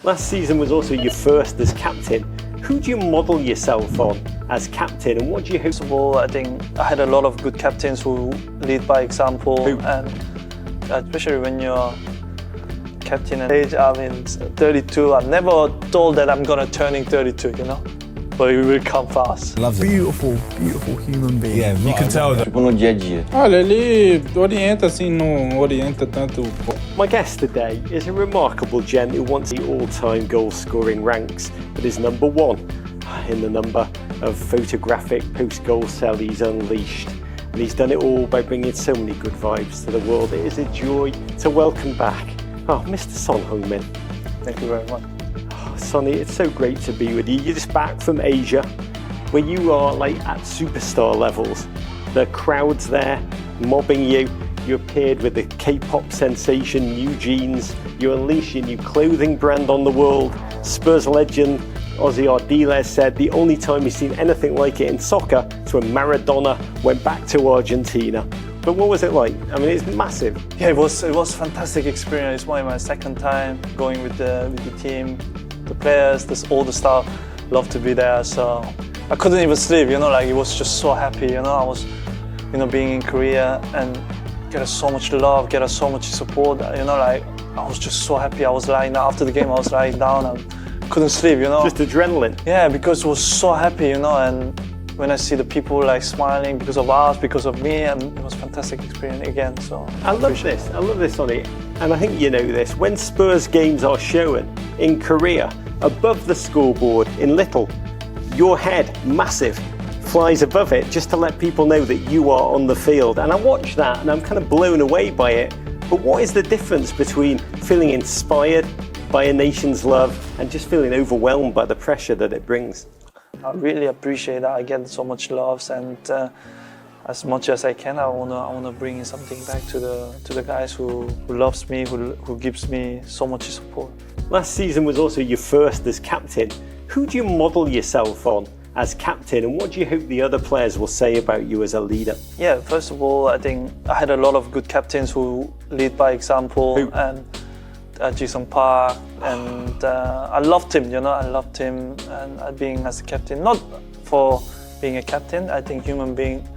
Last season was also your first as captain. Who do you model yourself on as captain, and what do you hope? First of all, I think I had a lot of good captains who lead by example. Who? And especially when you're captain at age, I mean, 32, I never thought that I'm gonna turning 32, you know? But it will come fast. Loves it. Beautiful human being. Yeah, you can tell that. Tipo no dia a dia. Olha, ele orienta assim, não orienta tanto. My guest today is a remarkable gent who wants the all-time goal-scoring ranks, but is number one in the number of photographic post-goal sellies unleashed. And he's done it all by bringing so many good vibes to the world. It is a joy to welcome back, Mr. Son Heung-min. Thank you very much. Sonny, it's so great to be with you. You're just back from Asia, where you are like at superstar levels. The crowd's there, mobbing you. You appeared with the K-pop sensation New Jeans. You unleash your new clothing brand on the world. Spurs legend Ozzy Ardiles said the only time he's seen anything like it in soccer is when Maradona went back to Argentina. But what was it like? I mean, it's massive. Yeah, it was a fantastic experience. It's my second time going with the team. The players, all the staff love to be there. So I couldn't even sleep, you know, like it was just so happy, you know. I was, you know, being in Korea and get so much love, get so much support, you know, like I was just so happy. I was lying down after the game, I was lying down and couldn't sleep, you know. Just adrenaline. Yeah, because it was so happy, you know, and when I see the people like smiling because of us, because of me, and it was a fantastic experience again. So I love this, Sonny. And I think you know this. When Spurs games are shown in Korea, above the scoreboard in little, your head, massive, flies above it just to let people know that you are on the field. And I watch that and I'm kind of blown away by it. But what is the difference between feeling inspired by a nation's love and just feeling overwhelmed by the pressure that it brings? I really appreciate that. I get so much love, and as much as I can, I wanna bring something back to the guys who loves me, who gives me so much support. Last season was also your first as captain. Who do you model yourself on as captain, and what do you hope the other players will say about you as a leader? Yeah, first of all, I think I had a lot of good captains who lead by example. Who? And Ji-sung Park, and I loved him, you know, I loved him, and being as a captain, not for being a captain, I think human being,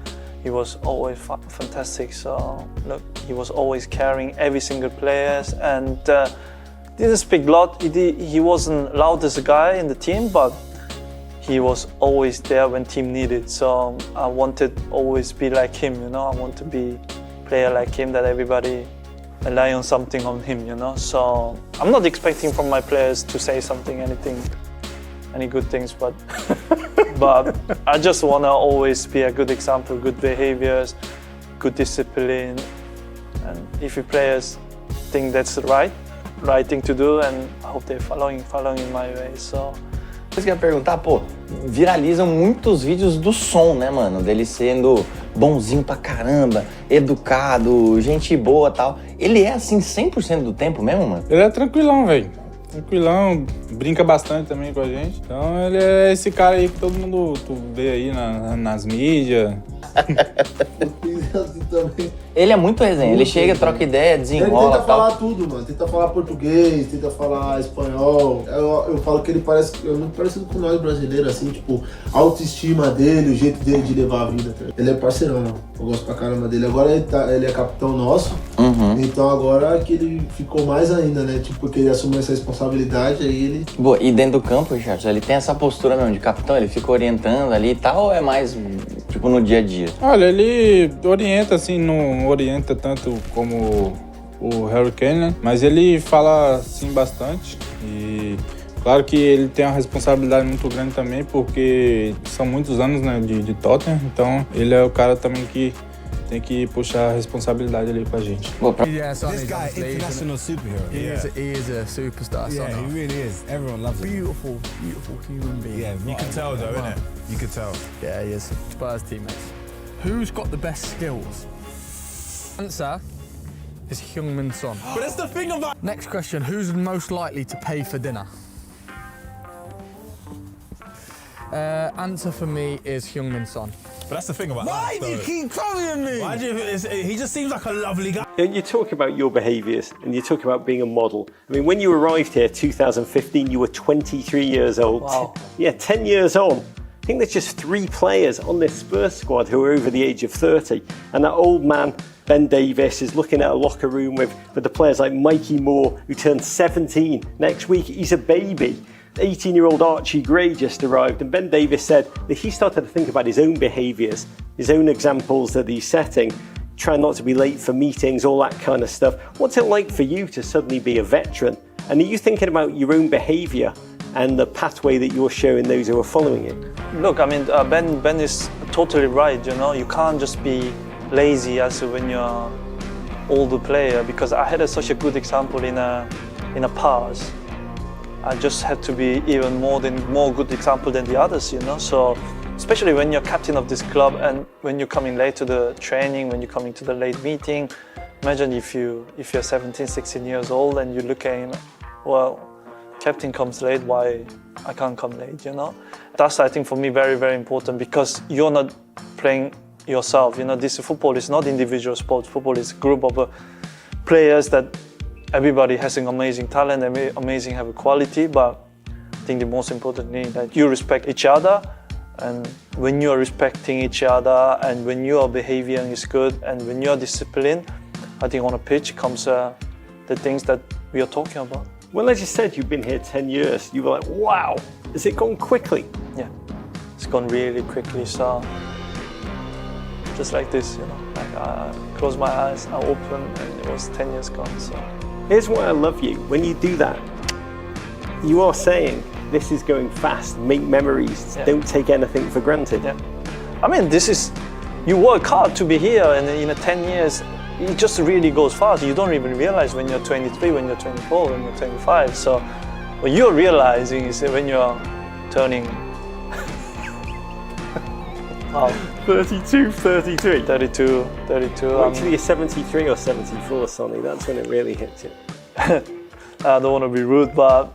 he was always fantastic. So look, he was always carrying every single players, and didn't speak a lot. He wasn't loudest guy in the team, but he was always there when team needed. So I wanted always be like him, you know, I want to be player like him, that everybody rely on something on him, you know. So I'm not expecting from my players to say something, any good things, but but I just wanna always be a good example, good behaviors, good discipline, and if your players think that's the right thing to do, and I hope they're following my way. So. Eu queria perguntar, pô, viralizam muitos vídeos do Son, né, mano? Dele sendo bonzinho pra caramba, educado, gente boa e tal. Ele é assim 100% do tempo mesmo, mano? Ele é tranquilão, velho. Tranquilão, brinca bastante também com a gente. Então ele é esse cara aí que todo mundo vê aí nas mídias. Ele é muito resenha, ele chega, troca ideia, desenrola. Ele tenta falar tudo, mano. Tenta falar português, tenta falar espanhol. Eu falo que ele é muito parecido com nós brasileiros, assim, tipo, a autoestima dele, o jeito dele de levar a vida. Ele é parceirão, mano. Eu gosto pra caramba dele. Agora ele é capitão nosso, então agora que ele ficou mais ainda, né? Tipo, porque ele assumiu essa responsabilidade, aí ele... Boa, e dentro do campo, Richard, ele tem essa postura mesmo de capitão, ele fica orientando ali e tal, ou é mais, tipo, no dia a dia? Olha, ele orienta assim, não orienta tanto como o Harry Kane, né? Mas ele fala assim bastante e claro que ele tem uma responsabilidade muito grande também, porque são muitos anos, né, de Tottenham, então ele é o cara também que tem que puxar a responsabilidade ali com a gente. Yeah, this guy, international superhero. He is a superstar. Yeah, he really is. Everyone loves him. Beautiful human being. Yeah, you can tell though, innit? You can tell. Yeah, he is. Spurs teammates. Who's got the best skills? Answer is Heung-min Son. But that's the thing about... Next question, who's most likely to pay for dinner? Answer for me is Heung-min Son. But that's the thing about Why Alex, do you though. keep copying me? Why do you, he just seems like a lovely guy. You talk about your behaviours and you talk about being a model. I mean, when you arrived here, 2015, you were 23 years old. Wow. Yeah, 10 years on. I think there's just 3 players on this Spurs squad who are over the age of 30. And that old man, Ben Davies, is looking at a locker room with the players like Mikey Moore, who turns 17 next week. He's a baby. 18-year-old Archie Gray just arrived, and Ben Davies said that he started to think about his own behaviours, his own examples that he's setting, trying not to be late for meetings, all that kind of stuff. What's it like for you to suddenly be a veteran? And are you thinking about your own behaviour and the pathway that you're showing those who are following you? Look, I mean, Ben is totally right. You know, you can't just be lazy as when you're older player, because I had such a good example in a past. I just had to be even more good example than the others, you know. So, especially when you're captain of this club and when you're coming late to the training, when you're coming to the late meeting. Imagine if you're 17, 16 years old and you look at him, well, captain comes late, why I can't come late, you know? That's, I think, for me, very, very important, because you're not playing yourself. You know, this football is not individual sport. Football is a group of players that everybody has an amazing talent, amazing have a quality, but I think the most important thing is that you respect each other, and when you are respecting each other and when your behavior is good and when you are disciplined, I think on a pitch comes the things that we are talking about. Well, as you said, you've been here 10 years. You were like, wow, has it gone quickly? Yeah, it's gone really quickly, so just like this, you know, like I close my eyes, I open, and it was 10 years gone, so. Here's why I love you. When you do that, you are saying, this is going fast, make memories, don't take anything for granted. Yeah. I mean, you work hard to be here, and in 10 years, it just really goes fast. You don't even realize when you're 23, when you're 24, when you're 25. So what you're realizing is that when you're turning 32, 33. 32. Wait till you're 73 or 74, Sonny. That's when it really hits you. I don't want to be rude, but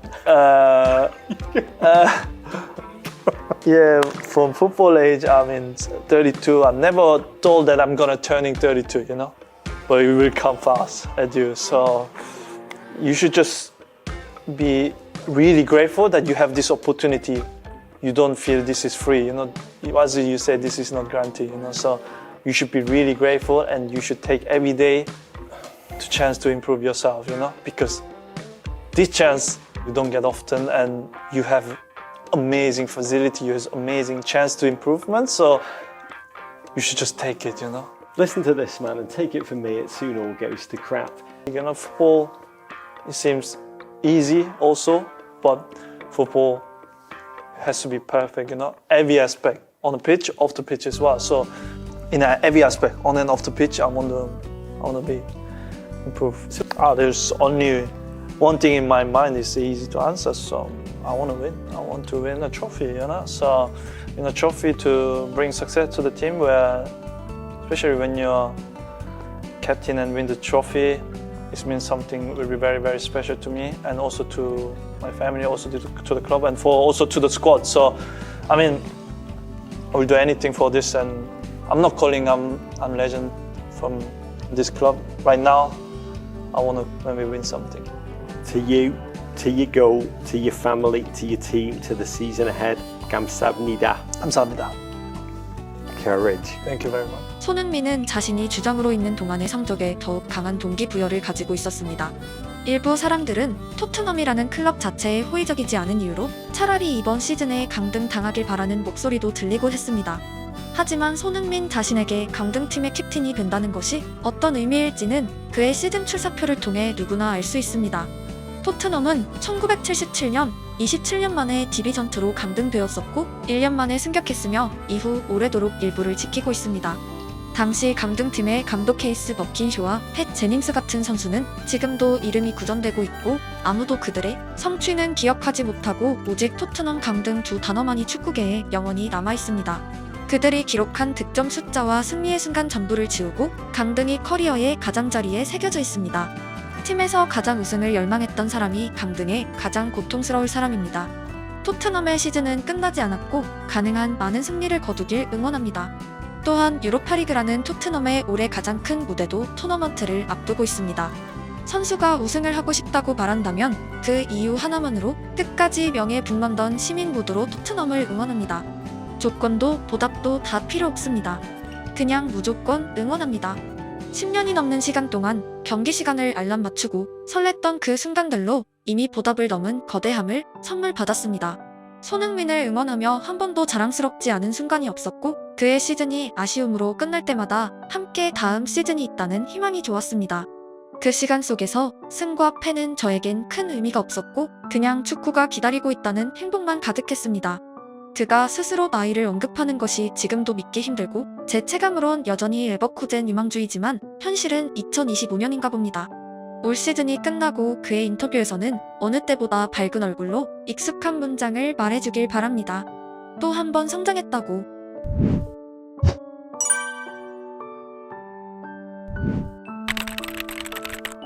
yeah, from football age, I mean, 32. I'm never told that I'm gonna turning 32, you know, but it will come fast at you. So you should just be really grateful that you have this opportunity. You don't feel this is free, you know. As you said, this is not guaranteed, you know. So you should be really grateful, and you should take every day the chance to improve yourself, you know, because this chance you don't get often, and you have amazing facility, you have amazing chance to improvement. So you should just take it, you know. Listen to this, man, and take it from me, it soon all goes to crap. You know, football, it seems easy also, but football has to be perfect, you know, every aspect, on the pitch, off the pitch as well. So in every aspect, on and off the pitch, I want to be improved. There's only one thing in my mind is easy to answer, so I want to win. I want to win a trophy, you know. So win a trophy to bring success to the team, where, especially when you're captain and win the trophy, it means something will be very, very special to me, and also to my family, also to the club, and also to the squad. So, I mean, I will do anything for this, and I'm not calling I'm legend from this club. Right now, I want to maybe win something. To you, to your goal, to your family, to your team, to the season ahead, 감사합니다. 감사합니다. Courage. Thank you very much. 손흥민은 자신이 주장으로 있는 동안의 성적에 더욱 강한 동기부여를 가지고 있었습니다. 일부 사람들은 토트넘이라는 클럽 자체에 호의적이지 않은 이유로 차라리 이번 시즌에 강등당하길 바라는 목소리도 들리고 했습니다. 하지만 손흥민 자신에게 강등팀의 캡틴이 된다는 것이 어떤 의미일지는 그의 시즌 출사표를 통해 누구나 알 수 있습니다. 토트넘은 1977년 27년 만에 디비전2로 강등되었었고 1년 만에 승격했으며 이후 오래도록 일부를 지키고 있습니다. 당시 강등팀의 감독 케이스 버킨쇼와 팻 제닝스 같은 선수는 지금도 이름이 구전되고 있고 아무도 그들의 성취는 기억하지 못하고 오직 토트넘 강등 두 단어만이 축구계에 영원히 남아있습니다. 그들이 기록한 득점 숫자와 승리의 순간 전부를 지우고 강등이 커리어의 가장자리에 새겨져 있습니다. 팀에서 가장 우승을 열망했던 사람이 강등에 가장 고통스러울 사람입니다. 토트넘의 시즌은 끝나지 않았고 가능한 많은 승리를 거두길 응원합니다. 또한 유로파리그라는 토트넘의 올해 가장 큰 무대도 토너먼트를 앞두고 있습니다. 선수가 우승을 하고 싶다고 말한다면 그 이유 하나만으로 끝까지 명예 북런던 시민 모두로 토트넘을 응원합니다. 조건도 보답도 다 필요 없습니다. 그냥 무조건 응원합니다. 10년이 넘는 시간 동안 경기 시간을 알람 맞추고 설렜던 그 순간들로 이미 보답을 넘은 거대함을 선물 받았습니다. 손흥민을 응원하며 한 번도 자랑스럽지 않은 순간이 없었고 그의 시즌이 아쉬움으로 끝날 때마다 함께 다음 시즌이 있다는 희망이 좋았습니다. 그 시간 속에서 승과 패는 저에겐 큰 의미가 없었고 그냥 축구가 기다리고 있다는 행복만 가득했습니다. 그가 스스로 나이를 언급하는 것이 지금도 믿기 힘들고 제 체감으론 여전히 레버쿠젠 유망주이지만 현실은 2025년인가 봅니다. 올 시즌이 끝나고 그의 인터뷰에서는 어느 때보다 밝은 얼굴로 익숙한 문장을 말해주길 바랍니다. 또 한 번 성장했다고